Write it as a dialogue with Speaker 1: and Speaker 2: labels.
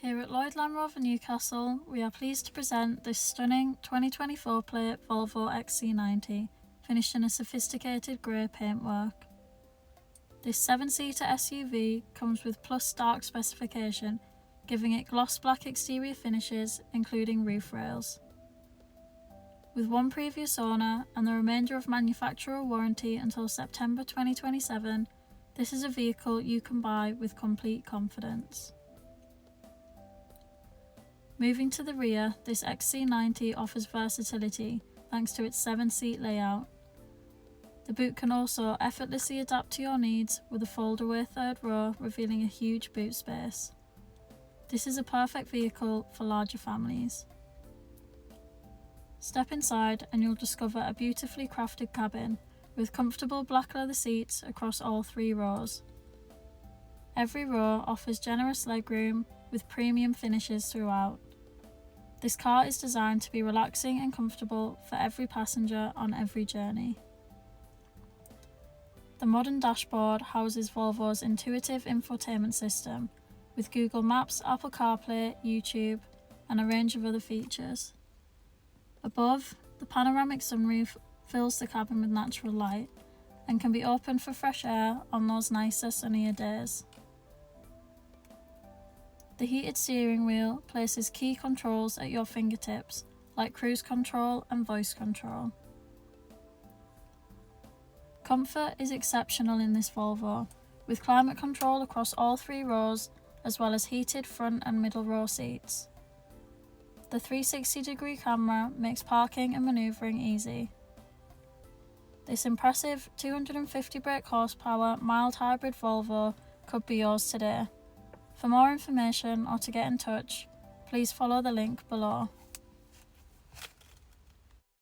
Speaker 1: Here at Lloyd Land Rover Newcastle, we are pleased to present this stunning 2024 plate Volvo XC90, finished in a sophisticated grey paintwork. This 7-seater SUV comes with plus dark specification, giving it gloss black exterior finishes, including roof rails. With one previous owner and the remainder of manufacturer warranty until September 2027, this is a vehicle you can buy with complete confidence. Moving to the rear, this XC90 offers versatility thanks to its 7-seat layout. The boot can also effortlessly adapt to your needs with a fold-away third row revealing a huge boot space. This is a perfect vehicle for larger families. Step inside and you'll discover a beautifully crafted cabin with comfortable black leather seats across all 3 rows. Every row offers generous legroom with premium finishes throughout. This car is designed to be relaxing and comfortable for every passenger on every journey. The modern dashboard houses Volvo's intuitive infotainment system with Google Maps, Apple CarPlay, YouTube, and a range of other features. Above, the panoramic sunroof fills the cabin with natural light and can be opened for fresh air on those nicer, sunnier days. The heated steering wheel places key controls at your fingertips, like cruise control and voice control. Comfort is exceptional in this Volvo, with climate control across all 3 rows, as well as heated front and middle row seats. The 360-degree camera makes parking and manoeuvring easy. This impressive 250 brake horsepower mild hybrid Volvo could be yours today. For more information or to get in touch, please follow the link below.